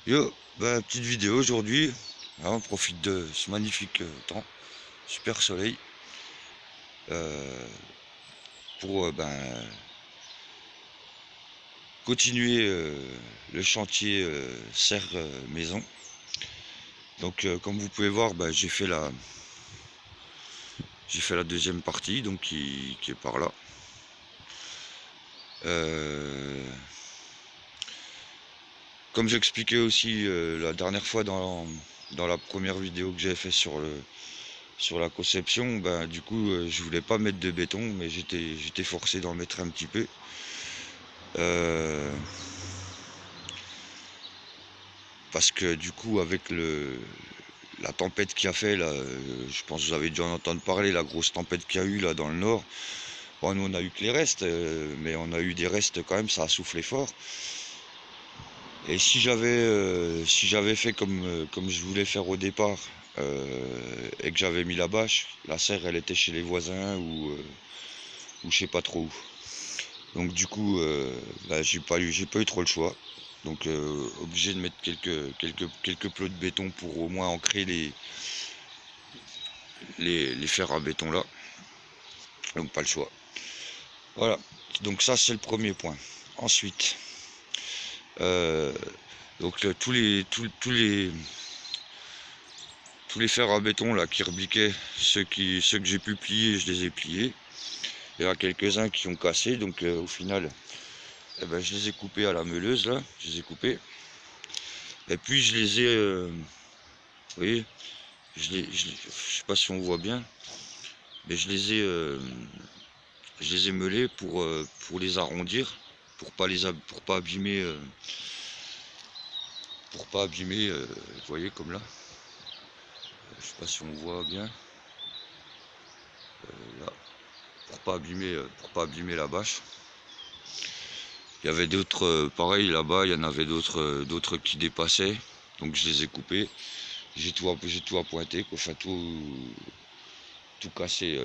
Yo, bah, petite vidéo aujourd'hui. Hein, on profite de ce magnifique temps, super soleil, euh, pour continuer le chantier serre maison. Donc, comme vous pouvez voir, bah, j'ai fait la deuxième partie, donc qui est par là. Euh, Comme j'expliquais aussi la dernière fois dans la première vidéo que j'avais fait sur la conception, ben, du coup je voulais pas mettre de béton, mais j'étais forcé d'en mettre un petit peu. Euh, Parce que du coup avec la tempête qu'il a fait là, je pense que vous avez déjà entendu parler, la grosse tempête qu'il y a eu là dans le nord. Bon, nous on a eu que les restes, mais on a eu des restes quand même, ça a soufflé fort. Et si j'avais fait comme je voulais faire au départ, et que j'avais mis la bâche, la serre elle était chez les voisins ou je sais pas trop où. Donc du coup, bah, j'ai pas eu trop le choix. Donc obligé de mettre quelques plots de béton pour au moins ancrer les fers à béton là. Donc pas le choix. Voilà. Donc ça c'est le premier point. Ensuite, euh, donc tous les fers à béton là qui rebiquaient, ceux que j'ai pu plier, je les ai pliés. Il y en a quelques-uns qui ont cassé, donc au final, eh ben, je les ai coupés à la meuleuse là, je les ai coupés. Et puis je les ai, vous voyez, je sais pas si on voit bien, mais je les ai meulés pour les arrondir, pour pas abîmer, vous voyez comme là. Je sais pas si on voit bien, là, pour pas abîmer la bâche. Il y avait d'autres, pareil là-bas, il y en avait d'autres qui dépassaient, donc je les ai coupés. J'ai tout appointé, quoi, enfin tout cassé,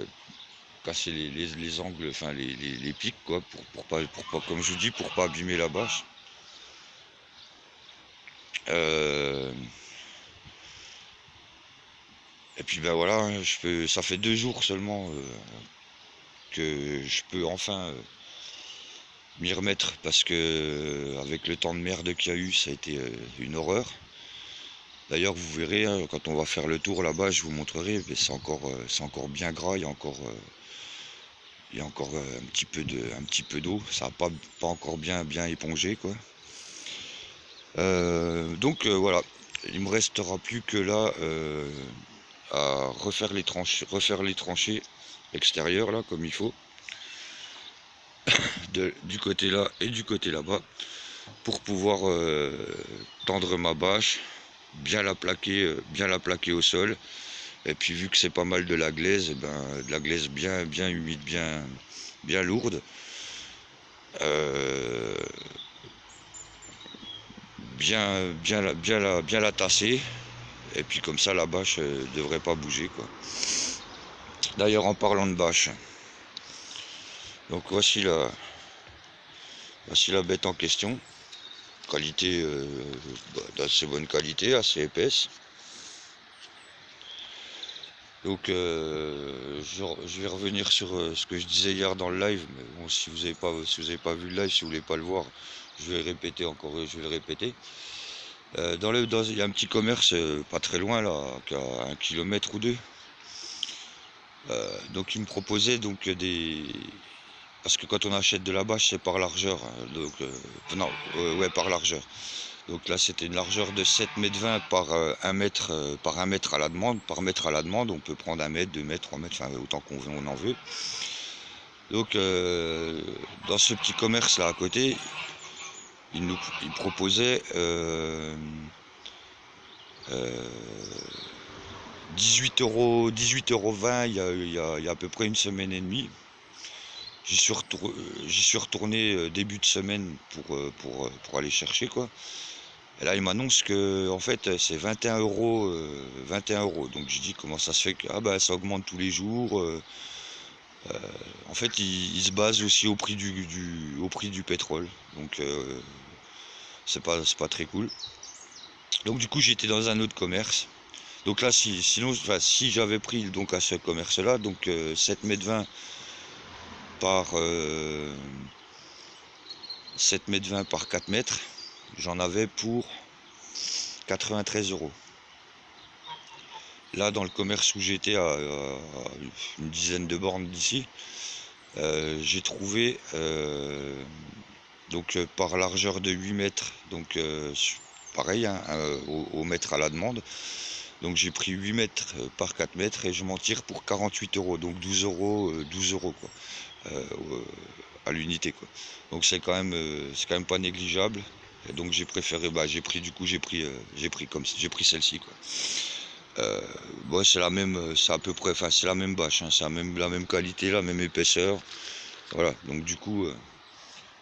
casser les angles, enfin les pics, quoi, pour pas, comme je vous dis, pour pas abîmer la bâche. Euh, et puis ben voilà, hein, ça fait 2 jours seulement que je peux enfin m'y remettre parce que avec le temps de merde qu'il y a eu, ça a été une horreur. D'ailleurs, vous verrez, hein, quand on va faire le tour là-bas, je vous montrerai, mais c'est encore bien gras, il y a encore un petit peu d'eau, ça n'a pas encore bien épongé, quoi. Donc voilà, il me restera plus que là à refaire les tranchées extérieures là comme il faut, du côté là et du côté là-bas, pour pouvoir tendre ma bâche, bien la plaquer au sol. Et puis vu que c'est pas mal de la glaise, eh ben, de la glaise bien humide, bien lourde, euh, bien la tasser. Et puis comme ça la bâche devrait pas bouger, quoi. D'ailleurs en parlant de bâche, donc voici la bête en question. Qualité d'assez bonne qualité, assez épaisse. Donc je vais revenir sur ce que je disais hier dans le live, mais bon, si vous avez pas vu le live, si vous voulez pas le voir, je vais répéter encore, je vais le répéter. Il y a un petit commerce pas très loin là, à 1 kilomètre ou deux. Donc il me proposait donc des, parce que quand on achète de la bâche c'est par largeur, hein, donc non, ouais, par largeur. Donc là c'était une largeur de 7,20 m par 1 mètre, par 1 mètre à la demande. Par mètre à la demande, on peut prendre 1 mètre, 2 mètres, 3 mètres, enfin autant on en veut. Donc dans ce petit commerce là à côté, il proposait 18,20 € il y a à peu près une semaine et demie. J'y suis retourné début de semaine pour aller chercher, quoi. Et là, il m'annonce que en fait c'est 21 euros, 21 euros. Donc je dis comment ça se fait que ah bah ça augmente tous les jours. En fait, il se base aussi au prix du pétrole. Donc c'est pas très cool. Donc du coup j'étais dans un autre commerce. Donc là sinon enfin, si j'avais pris donc à ce commerce là, donc 7,20 m par 7,20 m par 4 m, j'en avais pour 93 €. Là dans le commerce où j'étais à une dizaine de bornes d'ici, j'ai trouvé donc par largeur de 8 mètres, donc pareil hein, au mètre à la demande. Donc j'ai pris 8 mètres par 4 mètres et je m'en tire pour 48 €, donc 12 €, 12 € quoi, à l'unité quoi. Donc c'est quand même pas négligeable. Et donc j'ai préféré, j'ai pris j'ai pris celle-ci quoi. Bon, c'est la même, c'est à peu près, enfin c'est la même bâche, hein, c'est la même qualité, la même épaisseur. Voilà, donc du coup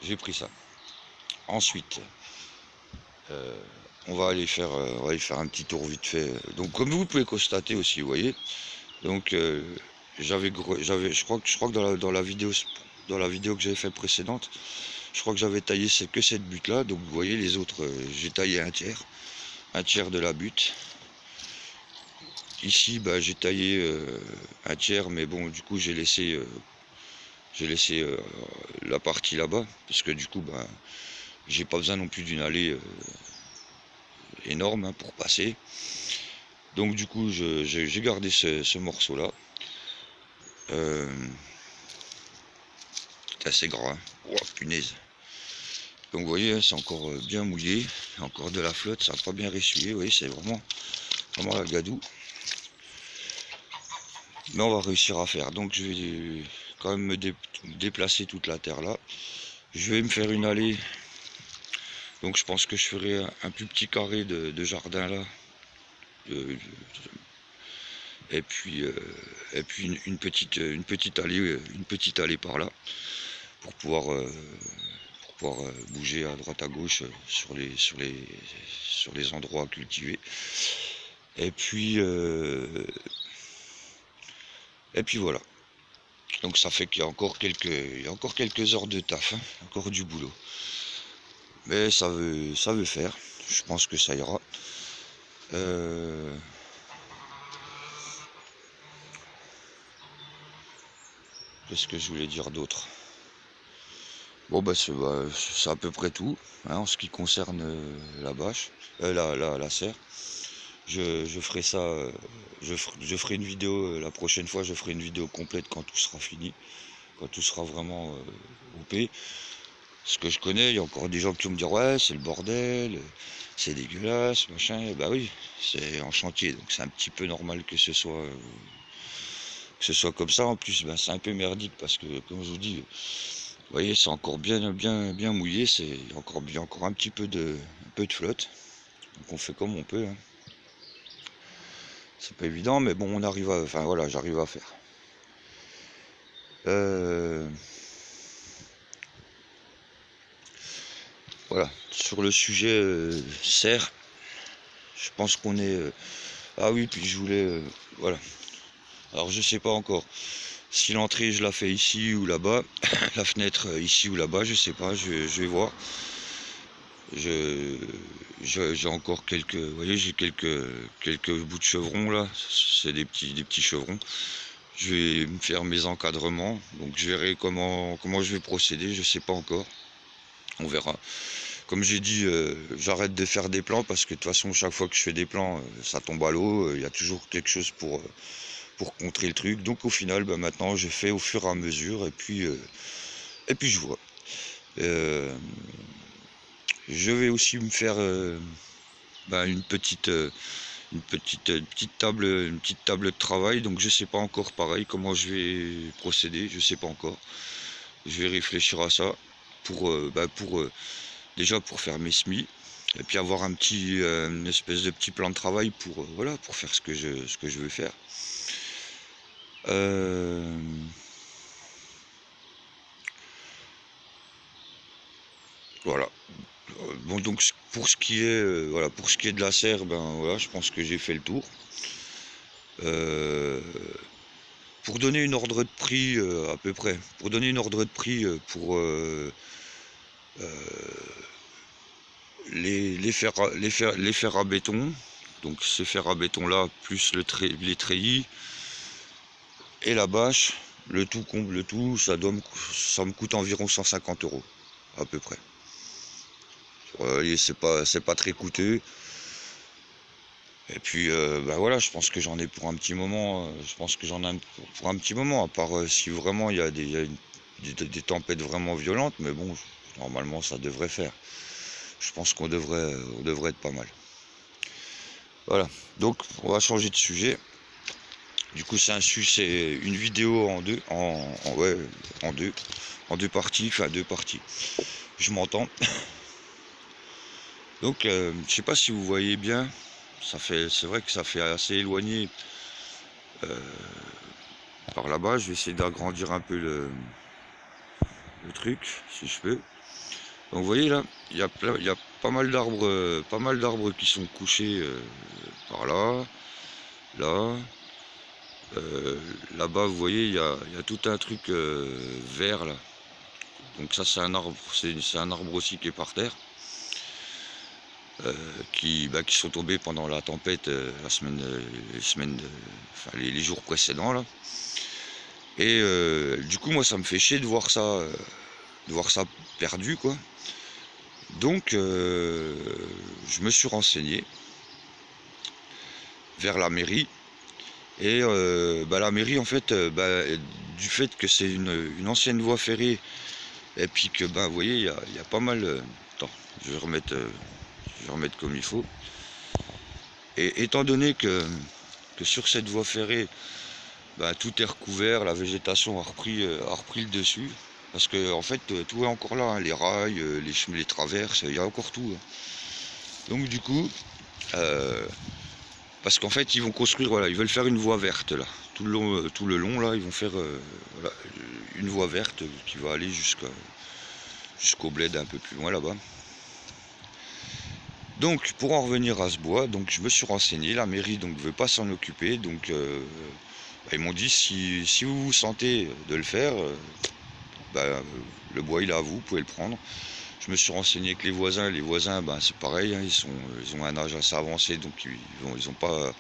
j'ai pris ça. Ensuite, on va aller faire un petit tour vite fait. Donc comme vous pouvez constater aussi, vous voyez. Donc je crois que dans la vidéo que j'avais fait précédente, je crois que j'avais taillé que cette butte là. Donc vous voyez les autres, j'ai taillé un tiers de la butte. Ici j'ai taillé un tiers, mais bon du coup j'ai laissé la partie là-bas parce que du coup j'ai pas besoin non plus d'une allée énorme hein, pour passer. Donc du coup j'ai gardé ce morceau là. C'est assez gras hein. Oh punaise. Donc vous voyez c'est encore bien mouillé, encore de la flotte, ça n'a pas bien ressuyé, vous voyez c'est vraiment la gadoue. Mais on va réussir à faire. Donc je vais quand même me déplacer toute la terre là. Je vais me faire une allée. Donc je pense que je ferai un plus petit carré de jardin là. Et puis une petite allée par là pour pouvoir bouger à droite à gauche sur les endroits cultivés. Et puis voilà. Donc ça fait qu'il y a encore quelques heures de taf, hein, encore du boulot. Mais ça veut faire. Je pense que ça ira. Qu'est-ce que je voulais dire d'autre? Bon c'est à peu près tout hein, en ce qui concerne la bâche, la serre. Je ferai ça, je ferai une vidéo la prochaine fois, je ferai une vidéo complète quand tout sera fini, quand tout sera vraiment OP. Ce que je connais, il y a encore des gens qui vont me dire ouais c'est le bordel, c'est dégueulasse, machin. Bah oui, c'est en chantier, donc c'est un petit peu normal que ce soit comme ça. En plus, c'est un peu merdique parce que comme je vous dis, vous voyez, c'est encore bien mouillé, il y a encore un peu de flotte. Donc on fait comme on peut. Hein. C'est pas évident, mais bon, enfin voilà, j'arrive à faire. Voilà, sur le sujet serre, je pense qu'on est. Ah oui, puis je voulais. Voilà. Alors je sais pas encore si l'entrée je la fais ici ou là-bas, la fenêtre ici ou là-bas, je sais pas, je vais voir. J'ai encore vous voyez, j'ai quelques bouts de chevrons là, c'est des petits chevrons. Je vais me faire mes encadrements, donc je verrai comment je vais procéder, je sais pas encore. On verra. Comme j'ai dit, j'arrête de faire des plans parce que de toute façon chaque fois que je fais des plans, ça tombe à l'eau, il y a toujours quelque chose pour contrer le truc. Donc au final, maintenant je fais au fur et à mesure et puis je vois. Je vais aussi me faire une petite table de travail. Donc je sais pas encore pareil comment je vais procéder, je sais pas encore. Je vais réfléchir à ça pour déjà pour faire mes semis et puis avoir une espèce de petit plan de travail pour pour faire ce que je veux faire. Voilà. Bon donc pour ce qui est de la serre, voilà, je pense que j'ai fait le tour. Pour donner une ordre de prix à peu près, pour les fers à béton, donc ces fers à béton là, plus les treillis et la bâche, le tout, ça me coûte environ 150 € à peu près. Et c'est pas très coûteux. Et puis bah voilà, je pense que j'en ai pour un petit moment. Je pense que j'en ai pour un petit moment, à part si vraiment il y a des tempêtes vraiment violentes, mais bon, normalement ça devrait faire. Je pense qu'on devrait être pas mal. Voilà, donc on va changer de sujet. Du coup c'est une vidéo en deux parties, enfin deux parties. Je m'entends. Donc je sais pas si vous voyez bien, c'est vrai que ça fait assez éloigné par là-bas. Je vais essayer d'agrandir un peu le truc, si je peux. Donc vous voyez là, il y a pas mal d'arbres qui sont couchés par là, là. Là-bas, vous voyez, il y a tout un truc vert là. Donc ça, c'est un arbre, c'est un arbre aussi qui est par terre, qui sont tombés pendant la tempête les jours précédents là. Et du coup, moi, ça me fait chier de voir ça perdu quoi. Donc, je me suis renseigné vers la mairie. Et la mairie, en fait, du fait que c'est une ancienne voie ferrée, et puis que, vous voyez, il y a pas mal... attends, je vais remettre comme il faut. Et étant donné que sur cette voie ferrée, tout est recouvert, la végétation a repris le dessus. Parce que, en fait, tout est encore là, hein, les rails, les chemins, les traverses, il y a encore tout. Hein. Donc, du coup... parce qu'en fait, ils vont construire, voilà, ils veulent faire une voie verte là. Tout le long là, ils vont faire voilà, une voie verte qui va aller jusqu'au bled un peu plus loin là-bas. Donc, pour en revenir à ce bois, donc je me suis renseigné, la mairie donc veut pas s'en occuper, donc ils m'ont dit si vous vous sentez de le faire, le bois il est à vous, vous pouvez le prendre. Je me suis renseigné avec les voisins, c'est pareil, hein, ils ont un âge assez avancé, donc ils ont pas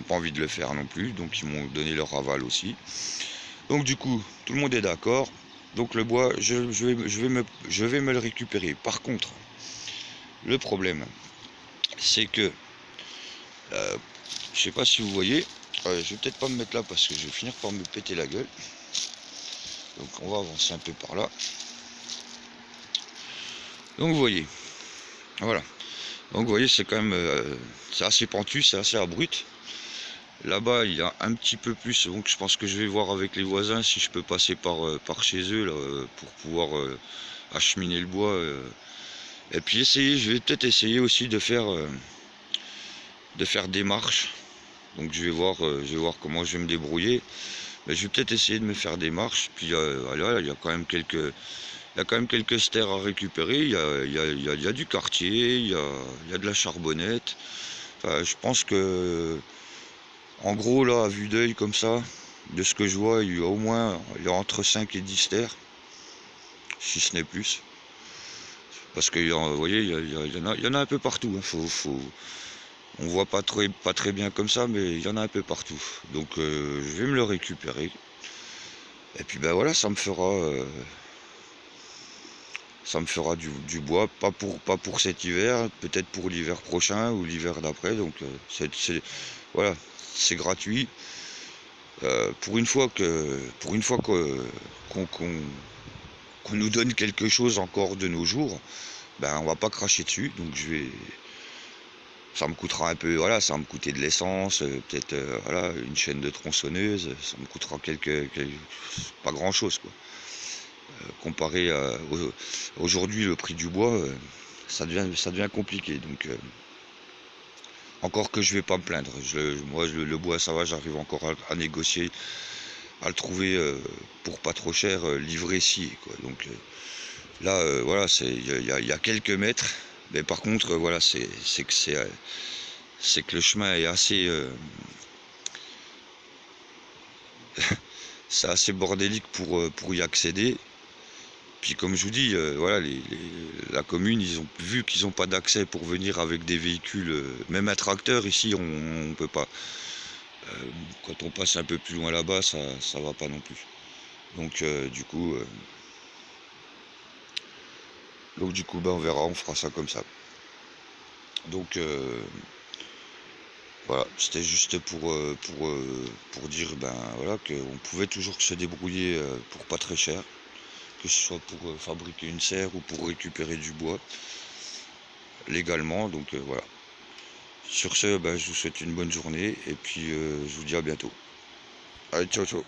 envie de le faire non plus, donc ils m'ont donné leur aval aussi. Donc du coup, tout le monde est d'accord, donc le bois, je vais me le récupérer. Par contre, le problème, c'est que, je sais pas si vous voyez, je vais peut-être pas me mettre là parce que je vais finir par me péter la gueule. Donc on va avancer un peu par là. Donc vous voyez, voilà. Donc vous voyez, c'est quand même c'est assez pentu, c'est assez abrupt. Là-bas, il y a un petit peu plus, donc je pense que je vais voir avec les voisins si je peux passer par chez eux là, pour pouvoir acheminer le bois. Et puis je vais peut-être essayer aussi de faire des marches. Donc je vais voir comment je vais me débrouiller. Mais je vais peut-être essayer de me faire des marches. Puis voilà, il y a quand même quelques stères à récupérer. Il y a du quartier, il y a de la charbonnette. Enfin, je pense que, en gros, là, à vue d'œil comme ça, de ce que je vois, il y a entre 5 et 10 stères, si ce n'est plus. Parce que, vous voyez, il y en a un peu partout. Hein. On voit pas très bien comme ça, mais il y en a un peu partout. Donc, je vais me le récupérer. Et puis, voilà, ça me fera du bois, pas pour cet hiver, peut-être pour l'hiver prochain ou l'hiver d'après. Donc voilà, c'est gratuit. Pour une fois qu'on nous donne quelque chose encore de nos jours, on va pas cracher dessus. Donc ça me coûtera un peu, voilà, ça va me coûter de l'essence, peut-être voilà, une chaîne de tronçonneuse, ça me coûtera pas grand chose quoi. Comparé à aujourd'hui le prix du bois, ça devient compliqué. Donc encore que je vais pas me plaindre. Moi le bois ça va, j'arrive encore à négocier, à le trouver pour pas trop cher, livré ici quoi. Donc là voilà, il y a quelques mètres, mais par contre voilà, c'est que le chemin est assez c'est assez bordélique pour y accéder. Puis comme je vous dis, voilà, la commune, ils ont vu qu'ils n'ont pas d'accès pour venir avec des véhicules, même un tracteur ici, on peut pas. Quand on passe un peu plus loin là-bas, ça va pas non plus. Donc du coup, ben, on verra, on fera ça comme ça. Donc voilà, c'était juste pour dire ben voilà qu'on pouvait toujours se débrouiller pour pas très cher, que ce soit pour fabriquer une serre ou pour récupérer du bois légalement. Donc voilà. Sur ce, ben, je vous souhaite une bonne journée et puis je vous dis à bientôt. Allez, ciao ciao.